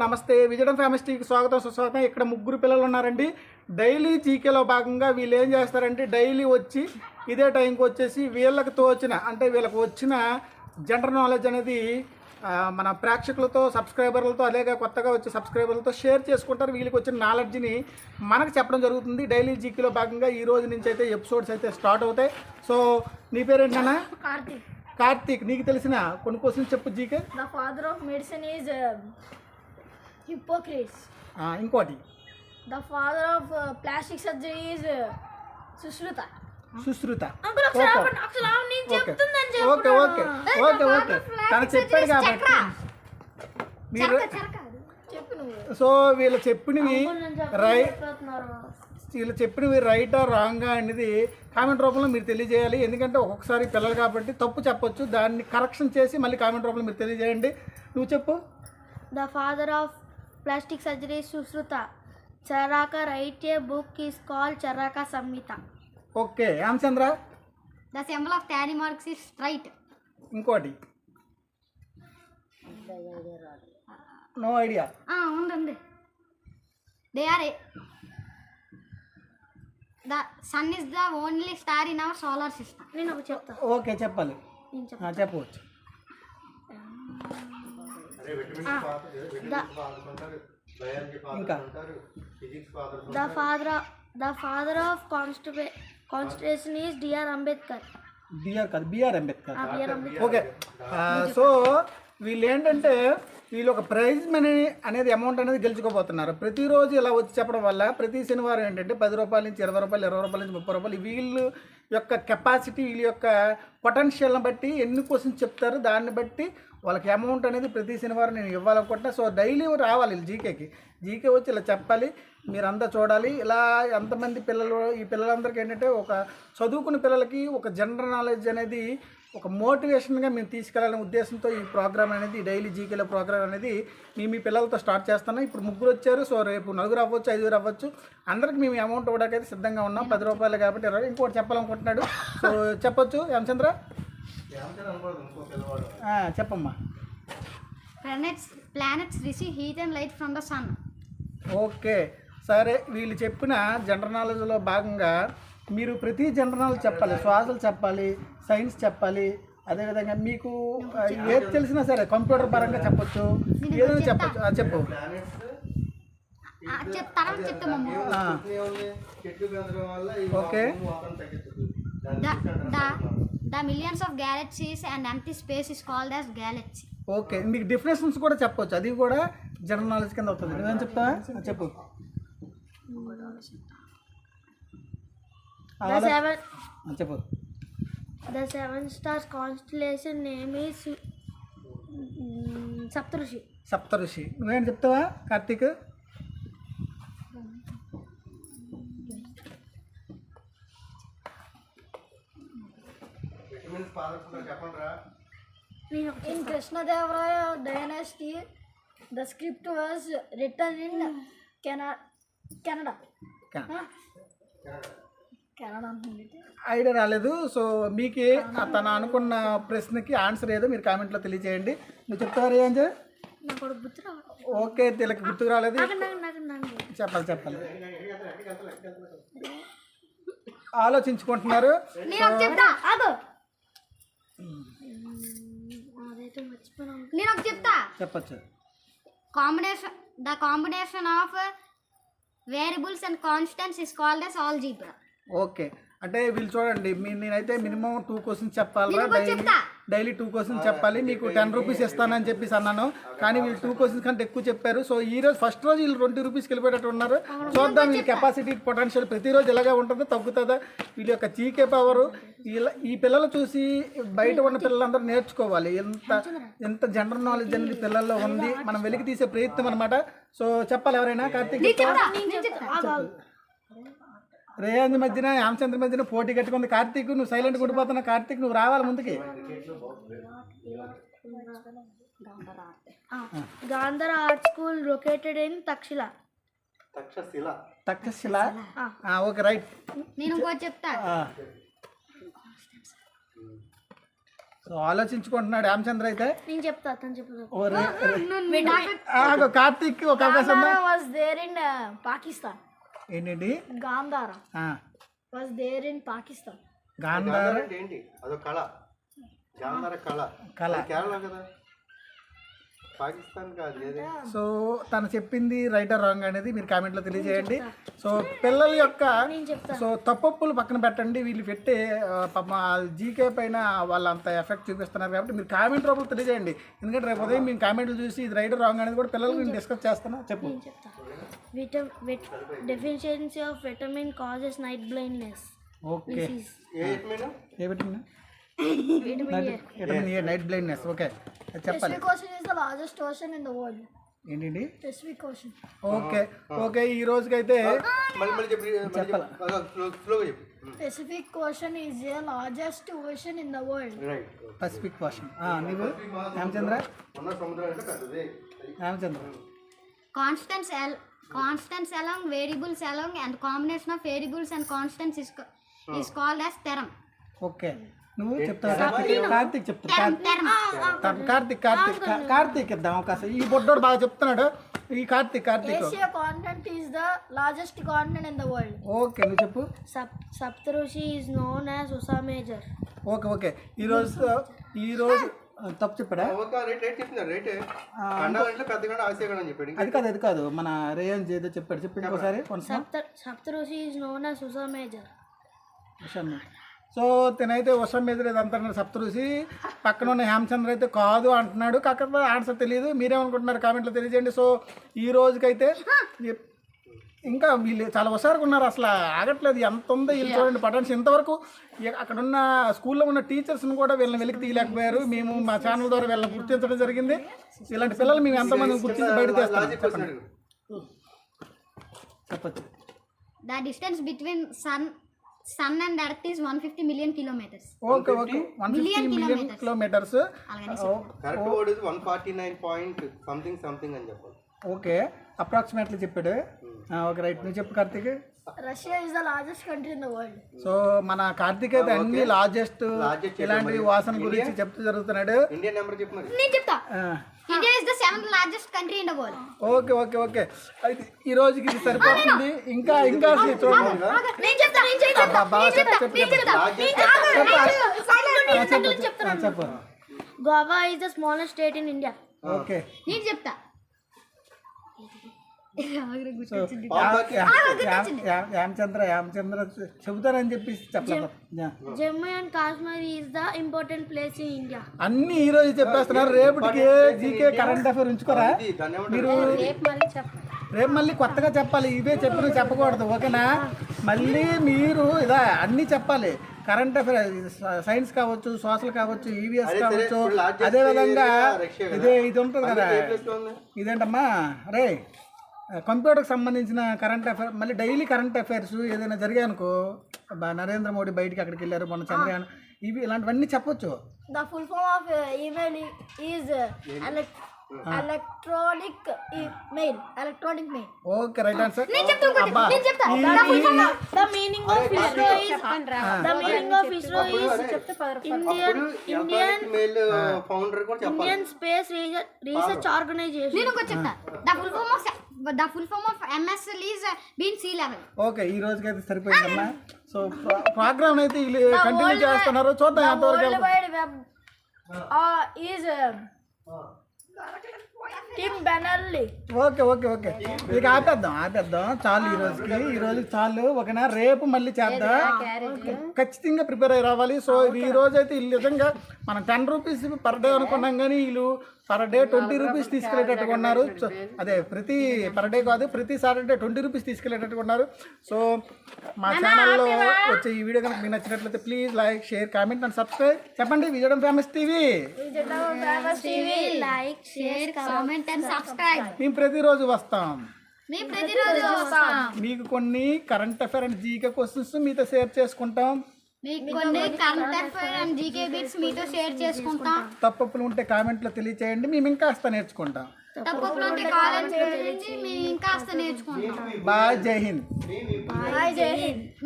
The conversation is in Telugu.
నమస్తే విజయడం ఫ్యామిలీ టీవీకి స్వాగతం సుస్వాగతం. ఇక్కడ ముగ్గురు పిల్లలు ఉన్నారండి. డైలీ జీకేలో భాగంగా వీళ్ళు ఏం చేస్తారంటే డైలీ వచ్చి ఇదే టైంకి వచ్చేసి వీళ్ళకి తోచిన అంటే వీళ్ళకి వచ్చిన జనరల్ నాలెడ్జ్ అనేది మన ప్రేక్షకులతో సబ్స్క్రైబర్లతో అలాగే కొత్తగా వచ్చే సబ్స్క్రైబర్లతో షేర్ చేసుకుంటారు. వీళ్ళకి వచ్చిన నాలెడ్జ్ని మనకు చెప్పడం జరుగుతుంది. డైలీ జీకేలో భాగంగా ఈ రోజు నుంచి అయితే ఎపిసోడ్స్ అయితే స్టార్ట్ అవుతాయి. సో నీ పేరేంటన్నా? కార్తీక్, నీకు తెలిసిన కొన్ని క్వశ్చన్స్ చెప్పు. GK. The father of medicine is Hippocrates. ఇంకోటి. The father of plastic surgery is Sushruta. Okay okay okay okay తను చెప్పాడు కాబట్టి మీరు సో వీళ్ళు చెప్పినవి రైట్ ఆర్ రాంగా అనేది కామెంట్ రూపంలో మీరు తెలియజేయాలి. ఎందుకంటే ఒక్కొక్కసారి పిల్లలు కాబట్టి తప్పు చెప్పొచ్చు, దాన్ని కరెక్షన్ చేసి మళ్ళీ కామెంట్ రూపంలో మీరు తెలియజేయండి. నువ్వు చెప్పు. The father of plastic surgery Sushruta. Charaka right a book is called Charaka Samhita. Okay. Ramachandra. The symbol of tawny marks is straight. ఇంకోటి. No idea. ఉందండి. They are the sun is the only star in our solar system. నేను ఒకటి చెప్తాను. ఓకే చెప్పాలి. చెప్పవచ్చు. ఇంకా the father of constitution is DR Ambedkar. BR Ambedkar. Okay. So వీళ్ళు ఏంటంటే వీళ్ళు ఒక ప్రైజ్ మనీ అనేది అమౌంట్ అనేది గెలుచుకోబోతున్నారు. ప్రతిరోజు ఇలా వచ్చి చెప్పడం వల్ల ప్రతి శనివారం ఏంటంటే 10 రూపాయల నుంచి 20 రూపాయలు, 20 రూపాయల నుంచి 30 రూపాయలు వీళ్ళు యొక్క కెపాసిటీ, వీళ్ళ యొక్క పొటెన్షియల్ని బట్టి ఎన్ని క్వశ్చన్స్ చెప్తారు దాన్ని బట్టి వాళ్ళకి అమౌంట్ అనేది ప్రతి శనివారం నేను ఇవ్వాలనుకుంటున్నా. సో డైలీ రావాలి జీకే వచ్చి ఇలా చెప్పాలి, మీరంతా చూడాలి. ఇలా ఎంతమంది పిల్లలు, ఈ పిల్లలందరికీ ఏంటంటే ఒక చదువుకున్న పిల్లలకి ఒక జనరల్ నాలెడ్జ్ అనేది ఒక మోటివేషన్గా మేము తీసుకెళ్లాలనే ఉద్దేశంతో ఈ ప్రోగ్రామ్ అనేది డైలీ జీకేలో ప్రోగ్రామ్ అనేది మీ పిల్లలతో స్టార్ట్ చేస్తున్నాం. ఇప్పుడు ముగ్గురు వచ్చారు. సో రేపు 4 అవ్వచ్చు, 5 అవ్వచ్చు. అందరికి మేము అమౌంట్ ఇవ్వడానికైతే సిద్ధంగా ఉన్నాం. 10 రూపాయలు కాబట్టి 20. ఇంకోటి చెప్పాలనుకుంటున్నాడు. సో చెప్పొచ్చు రామచంద్ర. చెప్పమ్మా. Planets receive heat and light from the sun. Okay సరే. వీళ్ళు చెప్పిన జనరల్ నాలెడ్జ్లో భాగంగా మీరు ప్రతి జనరల్ నాలెడ్జ్ చెప్పాలి. శ్వాసలు చెప్పాలి, సైన్స్ చెప్పాలి, అదేవిధంగా మీకు ఏది తెలిసినా సరే కంప్యూటర్ పరంగా చెప్పొచ్చు, ఏదైనా చెప్పొచ్చు. చెప్పు. Okay. The millions of galaxies and empty space is called as galaxy. Okay. మీకు డెఫినేషన్స్ కూడా చెప్పొచ్చు, అది కూడా జనరల్ నాలెడ్జ్ కింద అవుతుంది. నువ్వేం చెప్తావా? చెప్పు. చెప్పు. The 7 stars constellation name is సప్తఋషి. నువ్వేం చెప్తావా Karthik? In Krishnadevaraya dynasty, the script was written in Canada. Idea రాలేదు. సో మీకే తను అనుకున్న ప్రశ్నకి ఆన్సర్ ఏదో మీరు కామెంట్లో తెలియజేయండి. నువ్వు చెప్తావా రేంజర్? ఓకే. వీళ్ళకి గుర్తుకు రాలేదు. చెప్పాలి. ఆలోచించుకుంటున్నారు. చెప్పచ్చు. The combination of variables and constants is called as algebra. Okay. అంటే వీళ్ళు చూడండి, నేనైతే మినిమం 2 క్వశ్చన్స్ చెప్పాలి. డైలీ 2 క్వశ్చన్స్ చెప్పాలి. మీకు 10 రూపీస్ ఇస్తానని చెప్పేసి అన్నాను, కానీ వీళ్ళు 2 క్వశ్చన్స్ కంటే ఎక్కువ చెప్పారు. సో ఈ రోజు ఫస్ట్ రోజు వీళ్ళు 20 రూపీస్కి వెళ్ళిపోయేటట్టు ఉన్నారు. చూద్దాం వీళ్ళ కెపాసిటీ, పొటెన్షియల్ ప్రతిరోజు ఇలాగే ఉంటుందో తగ్గుతుందా, వీళ్ళ యొక్క జీకే పవరు. ఈ పిల్లలు చూసి బయట ఉన్న పిల్లలందరూ నేర్చుకోవాలి. ఎంత జనరల్ నాలెడ్జ్ అనేది పిల్లల్లో ఉంది, మనం వెలికి తీసే ప్రయత్నం అనమాట. సో చెప్పాలి ఎవరైనా? కార్తీక్. రేంజ్ మధ్యన రామచంద్ర మధ్యన పోటీ కట్టుకుంది. కార్తీక్ నువ్వు సైలెంట్గా ఉండిపోతున్నావు. కార్తీక్ నువ్వు రావాలి ముందుకి. Gandhara art school located in Takshashila. Okay right. నేను ఇంకోటి చెప్తా. సో ఆలోచించుకుంటున్నాడు రామచంద్ర అయితే. నేను చెప్తా, అతను చెప్తా. కార్తీక్ ఒక అవకాశం ఉందా? was there in Pakistan. ఏంటండి? Gandhara was there in Pakistan. Gandhara ఏంటి? అదో కళ. గాంధార కళ. కేరళ కదా, పాకిస్తాన్ కాదు. సో తను చెప్పింది రైట్ ఆర్ రాంగ్ అనేది మీరు కామెంట్లో తెలియజేయండి. సో పిల్లల యొక్క సో తప్పొప్పులు పక్కన పెట్టండి. వీళ్ళు పెట్టే జీకే పైన వాళ్ళు అంత ఎఫెక్ట్ చూపిస్తున్నారు కాబట్టి మీరు కామెంట్ రూపంలో తెలియజేయండి. ఎందుకంటే రేపు ఉదయం మేము కామెంట్లు చూసి ఇది రైట్ రాంగ్ అనేది కూడా పిల్లలకు నేను డిస్కస్ చేస్తాను. చెప్పు. Deficiency of vitamin causes night blindness. Okay. A vitamin? Vitamin A, night blindness. Okay, చెప్పాలి. Pacific Ocean is the largest ocean in the world. ఏంటండి? Pacific Ocean. ఓకే ఓకే, ఈ రోజుకైతే మళ్ళీ చెప్పాలి. స్లోగా చెప్పు. Pacific Ocean is the largest ocean in the world. Right. Pacific ocean. నీవు రామచంద్ర? ఉన్న సముద్రం అంటే పెద్దది. Ramachandra? Constants along variables along and combination of variables and constants is called as theorem. Okay, నువ్వు చెప్తావు. కార్తీక్ చెప్తాడు. కార్తీక్ ఇద్దాం అవకాశం. ఈ బొడ్డోడు బాగా చెప్తున్నాడు. ఈ Karthik. Asia continent is the largest continent in the world. Okay, నువ్వు చెప్పు. Saptarushi is known as Ursa Major. Okay, ఈరోజు తప్పు చెప్పాడా? రేట్ చెప్తున్నారు. రేట్ ఖండాలంటే పెద్ద ఖండ, ఆసియా ఖండం అని చెప్పాడు. అది కాదు మన రేంజ్ ఏదో చెప్పాడు ఇంకోసారి. Saptarushi is known as Ursa Major. So తినైతే వర్షం మీద లేదంటున్నాడు సప్తఋషి. పక్కన ఉన్న హేమచంద్ర అయితే కాదు అంటున్నాడు. కాకపోతే ఆన్సర్ తెలియదు. మీరేమనుకుంటున్నారు కామెంట్లో తెలియజేయండి. సో ఈ రోజుకైతే ఇంకా వీళ్ళు చాలా హుషారుగా ఉన్నారు. అసలు ఆగట్లేదు. ఎంత ఉందో వీళ్ళు చూడండి పటాన్స్. ఇంతవరకు అక్కడ ఉన్న స్కూల్లో ఉన్న టీచర్స్ని కూడా వీళ్ళని వెలికి తీయలేకపోయారు. మేము మా ఛానల్ ద్వారా వీళ్ళని గుర్తించడం జరిగింది. ఇలాంటి పిల్లలు మేము ఎంతమంది గుర్తించి బయట తెస్తాం చెప్పచ్చు. The distance between sun and earth is 150 million kilometers. Okay 150 million kilometres. Correct word 149 point something అని చెప్పాలి. ఓకే, అప్రాక్సిమేట్లీ చెప్పాడు. Okay, right. నువ్వు చెప్పు Karthik. Russia is the largest country in the world. So మన కార్తీక్ అయితే అన్ని లార్జెస్ట్ ఇలాంటి వాసన గురించి చెప్తూ జరుగుతున్నాడు. ఇండియన్ నెంబర్ చెప్పు మరి. నేను చెప్తా. India is the 7th largest country in the world. Okay అయితే ఈ రోజుకి ఇది సరిపోతుంది. ఇంకా చూడండి. చెప్పు. Goa is the smallest state in India. Okay, నేను చెప్తా. రామచంద్ర చెబుతానని చెప్పి చెప్పలేదు. Jammu and Kashmir is the important place in India. అన్ని ఈ రోజు చెప్పేస్తున్నారు. రేపటికి జీకే కరెంట్ అఫైర్ ఉంచుకోరా మీరు? రేపు మళ్ళీ కొత్తగా చెప్పాలి. ఇవే చెప్పిన చెప్పకూడదు. ఓకేనా? మళ్ళీ మీరు ఇలా అన్నీ చెప్పాలి. కరెంట్ అఫైర్, సైన్స్ కావచ్చు, సోషల్ కావచ్చు, ఈవీఎస్ కావచ్చు. అదేవిధంగా ఇది ఉంటుంది కదా, ఇదేంటమ్మా రే కంప్యూటర్కి సంబంధించిన కరెంట్ అఫైర్. మళ్ళీ డైలీ కరెంట్ అఫైర్స్ ఏదైనా జరిగాయనుకో, నరేంద్ర మోడీ బయటికి అక్కడికి వెళ్ళారు, మన చంద్రయాన్, ఇవి ఇలాంటివన్నీ చెప్పొచ్చు. The full form of email is electronic mail. Okay, right answer. The meaning of ISRO is Indian Space Research Organization. నేను ఒకటి చెప్తా. The full form of MSL is being sea level. Okay, ఈ రోజుకైతే సరిపోయిందమ్మా. సో ప్రోగ్రామ్ అయితే కంటిన్యూ చేస్తున్నారు. చూద్దాం ఎంతవరకు. World Wide Web is Tim Berners-Lee. Okay ఇక ఆపేద్దాం చాలు. ఈ రోజు చాలు. ఓకేనా? రేపు మళ్ళీ చేద్దాం. ఖచ్చితంగా ప్రిపేర్ అయ్యి రావాలి. సో ఈ రోజు అయితే వీళ్ళు నిజంగా మనం 10 రూపీస్ పర్ డే అనుకున్నాం, కానీ వీళ్ళు పర్ డే 20 రూపీస్ తీసుకెళ్ళేటట్టుగా ఉన్నారు. అదే ప్రతి పర్ డే కాదు, ప్రతి సాటర్డే 20 రూపీస్ తీసుకెళ్ళేటట్టుగా ఉన్నారు. సో మా ఛానల్లో వచ్చే ఈ వీడియో కనుక మీకు నచ్చినట్లయితే please like, share, comment and subscribe. చెప్పండి. విజయడం famous TV. Like, share, comment and subscribe. మేము ప్రతిరోజు వస్తాం. మీకు మీకు కొన్ని current affair and GK questions మీతో షేర్ చేసుకుంటాం. కొన్ని current affair and GK bits మీతో షేర్ చేసుకుంటాం. తప్పులు ఉంటే కామెంట్లో తెలియచేయండి. మేము ఇంకా నేర్చుకుంటాం. తప్పులు ఉంటే కామెంట్ చేయండి. మేము ఇంకా నేర్చుకుంటాం. బాయ్, జై హింద్.